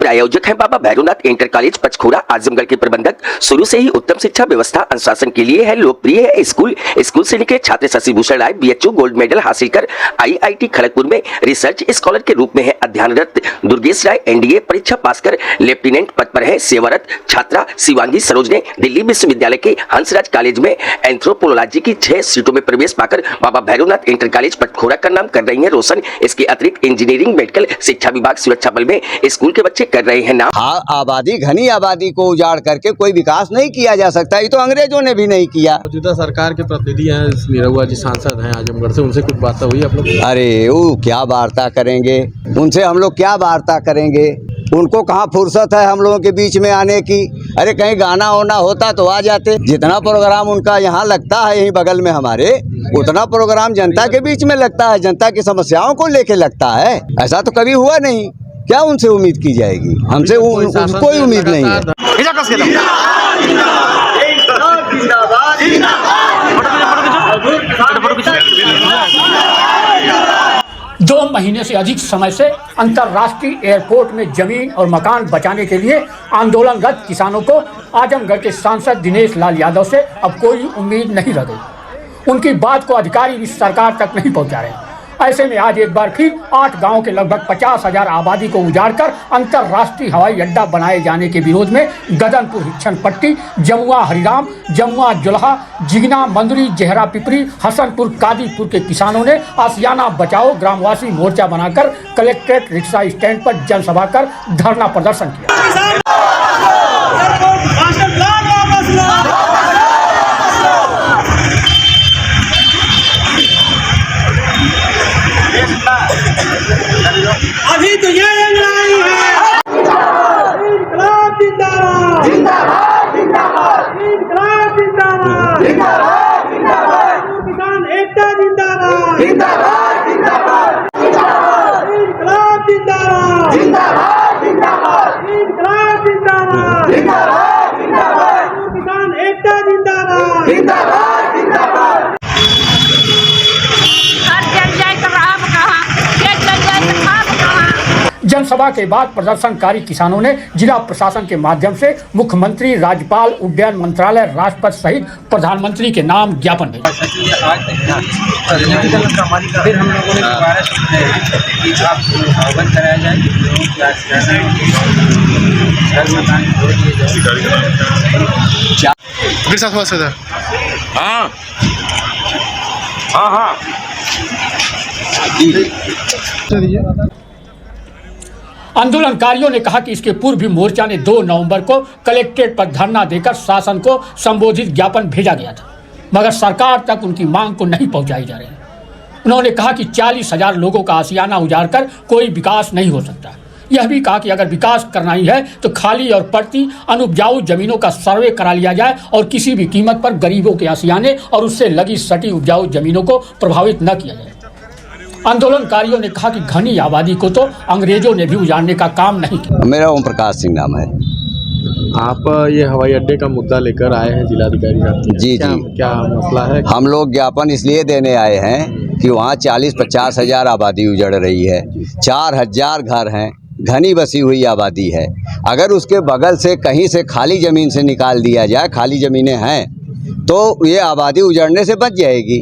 प्रायोजक हैं बाबा Bhairavnath inter college पंचखोरा Azamgarh के प्रबंधक। शुरू से ही उत्तम शिक्षा व्यवस्था अनुशासन के लिए है लोकप्रिय है स्कूल से निकले छात्र शशि भूषण राय बीएचयू गोल्ड मेडल हासिल कर आईआईटी खड़गपुर में रिसर्च स्कॉलर के रूप में है अध्ययनरत। दुर्गेश राय एनडीए परीक्षा पास कर लेफ्टिनेंट पद पर है सेवारत। छात्रा शिवांगी सरोज ने दिल्ली विश्वविद्यालय के हंसराज कॉलेज में एंथ्रोपोलॉजी की 6 सीटों में प्रवेश पाकर बाबा भैरवनाथ इंटर कॉलेज पंचखोरा का नाम कर रही है रोशन। इसके अतिरिक्त इंजीनियरिंग मेडिकल शिक्षा विभाग सुरक्षा बल में स्कूल के बच्चे कर रहे हैं नाम। हाँ, आबादी घनी आबादी को उजाड़ करके कोई विकास नहीं किया जा सकता। ये तो अंग्रेजों ने भी नहीं किया। मौजूदा सरकार के प्रतिनिधि हैं, निरहुआ जी सांसद हैं आजमगढ़ से, उनसे कुछ बात हुई आप लोग? अरे वो क्या वार्ता करेंगे, उनसे हम लोग क्या वार्ता करेंगे? उनको कहाँ फुर्सत है हम लोगों के बीच में आने की। अरे कहीं गाना वाना होता तो आ जाते। जितना प्रोग्राम उनका यहाँ लगता है यहीं बगल में हमारे, उतना प्रोग्राम जनता के बीच में लगता है, जनता की समस्याओं को लेके लगता है। ऐसा तो कभी हुआ नहीं। क्या उनसे उम्मीद की जाएगी? हमसे कोई उम्मीद नहीं है। दो महीने से अधिक समय से अंतर्राष्ट्रीय एयरपोर्ट में जमीन और मकान बचाने के लिए आंदोलनरत किसानों को आजमगढ़ के सांसद दिनेश लाल यादव से अब कोई उम्मीद नहीं रह गई। उनकी बात को अधिकारी भी सरकार तक नहीं पहुंचा रहे। ऐसे में आज एक बार फिर 8 गांवों के लगभग 50,000 आबादी को उजाड़कर अंतर्राष्ट्रीय हवाई अड्डा बनाए जाने के विरोध में गदनपुर हिच्छन पट्टी, जमुआ हरिराम, जमुआ जुल्हा, जिगना मंदरी, जहरा पिपरी, हसनपुर कादीपुर के किसानों ने आसियाना बचाओ ग्रामवासी मोर्चा बनाकर कलेक्ट्रेट रिक्शा स्टैंड पर जनसभा कर धरना प्रदर्शन किया। अभी तो ये लड़ाई है। इनकलाब जिंदाबाद, जिंदाबाद, जिंदाबाद, इनकलाब जिंदाबाद, जिंदाबाद, जिंदाबाद, किसान एकता जिंदाबाद, जिंदाबाद, जिंदाबाद, इनकलाब जिंदाबाद, जिंदाबाद, जिंदाबाद, इनकलाब जिंदाबाद, जिंदाबाद, जिंदाबाद, किसान एकता जिंदाबाद, जिंदाबाद, जिंदाबाद। जनसभा के बाद प्रदर्शनकारी किसानों ने जिला प्रशासन के माध्यम से मुख्यमंत्री, राज्यपाल, उड्डयन मंत्रालय, राष्ट्रपति सहित प्रधानमंत्री के नाम ज्ञापन भेजा। फिर हम लोगों ने दोबारा कि आप अवगत कराया जाए हाँ हाँ हाँ आंदोलनकारियों ने कहा कि इसके पूर्व भी मोर्चा ने 2 नवंबर को कलेक्ट्रेट पर धरना देकर शासन को संबोधित ज्ञापन भेजा गया था, मगर सरकार तक उनकी मांग को नहीं पहुंचाई जा रही। उन्होंने कहा कि 40,000 लोगों का आशियाना उजाड़कर कोई विकास नहीं हो सकता। यह भी कहा कि अगर विकास करना ही है तो खाली और पड़ती अनुपजाऊ जमीनों का सर्वे करा लिया जाए और किसी भी कीमत पर गरीबों के आशियाने और उससे लगी सटी उपजाऊ जमीनों को प्रभावित न किया जाए। आंदोलनकारियों ने कहा कि घनी आबादी को तो अंग्रेजों ने भी उजाड़ने का काम नहीं किया। मेरा ओम प्रकाश सिंह नाम है। आप ये हवाई अड्डे का मुद्दा लेकर आए हैं जिलाधिकारी साहब? जी क्या मसला है? हम लोग ज्ञापन इसलिए देने आए हैं कि वहाँ 40-50 हजार आबादी उजड़ रही है। 4,000 घर हैं, घनी बसी हुई आबादी है। अगर उसके बगल से कहीं से खाली ज़मीन से निकाल दिया जाए, खाली ज़मीनें हैं, तो ये आबादी उजड़ने से बच जाएगी।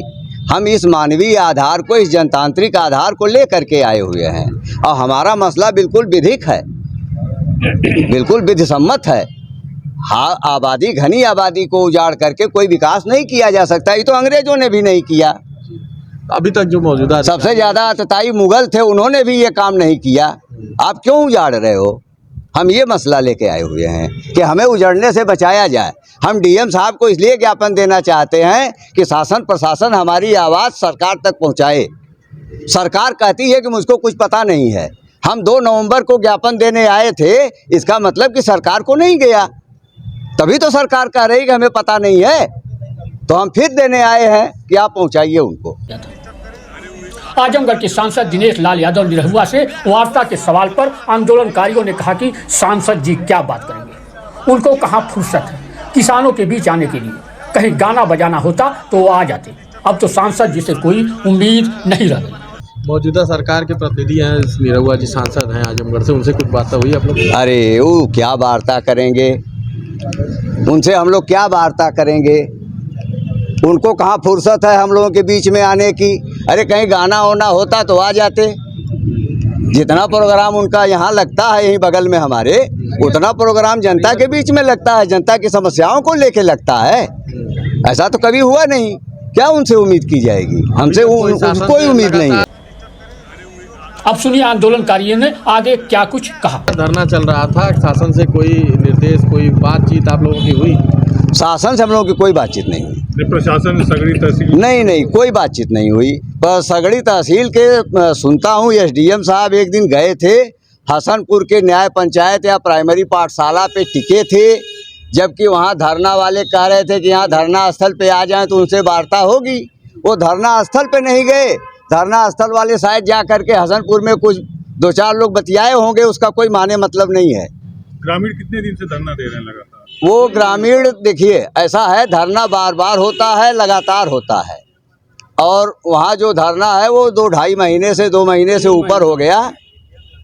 हम इस मानवीय आधार को, इस जनतांत्रिक आधार को ले करके आए हुए हैं और हमारा मसला बिल्कुल विधिक है, बिल्कुल विधिसम्मत है। हाँ, आबादी घनी आबादी को उजाड़ करके कोई विकास नहीं किया जा सकता। ये तो अंग्रेजों ने भी नहीं किया। अभी तक जो मौजूदा सबसे ज़्यादा अतताई मुगल थे, उन्होंने भी ये काम नहीं किया। आप क्यों उजाड़ रहे हो? हम ये मसला लेके आए हुए हैं कि हमें उजड़ने से बचाया जाए। हम डीएम साहब को इसलिए ज्ञापन देना चाहते हैं कि शासन प्रशासन हमारी आवाज़ सरकार तक पहुंचाए। सरकार कहती है कि मुझको कुछ पता नहीं है। हम 2 नवंबर को ज्ञापन देने आए थे, इसका मतलब कि सरकार को नहीं गया। तभी तो सरकार कह रही कि हमें पता नहीं है, तो हम फिर देने आए हैं कि आप पहुंचाइए उनको। आजमगढ़ के सांसद दिनेश लाल यादव निरहुआ से वार्ता के सवाल पर आंदोलनकारियों ने कहा कि सांसद जी क्या बात करेंगे, उनको कहाँ फुर्सत है किसानों के बीच आने के लिए। कहीं गाना बजाना होता तो वो आ जाते। अब तो सांसद जी से कोई उम्मीद नहीं रह गई। मौजूदा सरकार के प्रतिनिधि हैं, निरहुआ जी सांसद हैं आजमगढ़ से, उनसे कुछ बात हुई आप लोग? अरे वो क्या वार्ता करेंगे, उनसे हम लोग क्या वार्ता करेंगे, उनको कहाँ फुर्सत है हम लोगों के बीच में आने की। अरे कहीं गाना वाना होता तो आ जाते, जितना प्रोग्राम उनका यहाँ लगता है यहीं बगल में हमारे, उतना प्रोग्राम जनता के बीच में लगता है, जनता की समस्याओं को लेके लगता है। ऐसा तो कभी हुआ नहीं, क्या उनसे उम्मीद की जाएगी, हमसे कोई उम्मीद नहीं है। अब सुनिए आंदोलनकारियों ने आगे क्या कुछ कहा। धरना चल रहा था, शासन से कोई निर्देश, कोई बातचीत आप लोगों की हुई? शासन से हम लोगों की कोई बातचीत नहीं हुई। प्रशासन सगड़ी तहसील? नहीं, कोई बातचीत नहीं हुई। पर सगड़ी तहसील के सुनता हूँ एसडीएम साहब एक दिन गए थे हसनपुर के न्याय पंचायत या प्राइमरी पाठशाला पे टिके थे, जबकि वहाँ धरना वाले कह रहे थे कि यहाँ धरना स्थल पे आ जाएं तो उनसे वार्ता होगी। वो धरना स्थल पे नहीं गए, धरना स्थल वाले शायद जा करके हसनपुर में कुछ 2-4 लोग बतियाए होंगे, उसका कोई माने मतलब नहीं है। ग्रामीण कितने दिन से धरना दे रहे हैं लगातार? वो ग्रामीण देखिए ऐसा है, धरना बार बार होता है, लगातार होता है, और वहाँ जो धरना है वो 2-2.5 महीने से 2 महीने से ऊपर हो गया,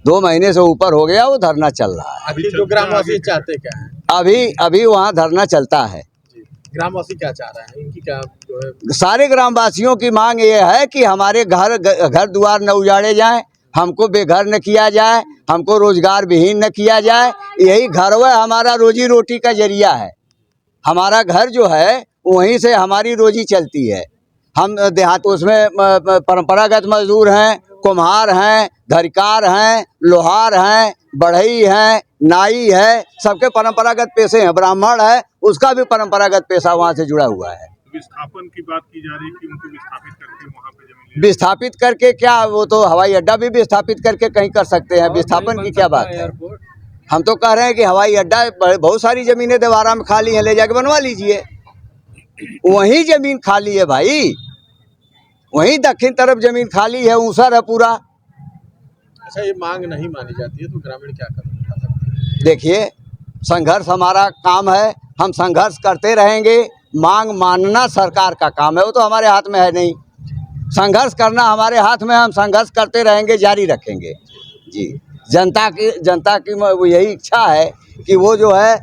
2 महीने से ऊपर हो गया वो धरना चल रहा है। अभी जो ग्रामवासी चाहते क्या है? अभी वहाँ धरना चलता है। ग्रामवासी क्या चाह रहे हैं, इनकी क्या जो है? सारे ग्रामवासियों की मांग ये है कि हमारे घर द्वार न उजाड़े जाएं, हमको बेघर न किया जाए, हमको रोजगार विहीन न किया जाए। यही घर वह हमारा रोजी रोटी का जरिया है, हमारा घर जो है वहीं से हमारी रोजी चलती है। हम देहात उसमें परंपरागत मजदूर हैं, कुम्हार हैं, धरिकार हैं, लोहार हैं, बढ़ई हैं, नाई है, सबके परंपरागत पेशे हैं। ब्राह्मण है, उसका भी परंपरागत पेशा वहाँ से जुड़ा हुआ है। विस्थापन की बात की जा रही है कि उनको विस्थापित करके वहाँ पे जमीन विस्थापित करके क्या, वो तो हवाई अड्डा भी विस्थापित करके कहीं कर सकते हैं, विस्थापन की क्या बात है। हम तो कह रहे हैं कि हवाई अड्डा, बहुत सारी जमीनें देवारा में खाली हैं, ले जाके बनवा लीजिए। वहीं जमीन खाली है भाई, वहीं दक्षिण तरफ जमीन खाली है, ऊसर है पूरा। अच्छा, ये मांग नहीं मानी जाती है तो ग्रामीण क्या कदम उठा सकते हैं? देखिए, संघर्ष हमारा काम है, हम संघर्ष करते रहेंगे। मांग मानना सरकार का काम है, वो तो हमारे हाथ में है नहीं। संघर्ष करना हमारे हाथ में, हम संघर्ष करते रहेंगे, जारी रखेंगे जी। जनता की यही इच्छा है कि वो जो है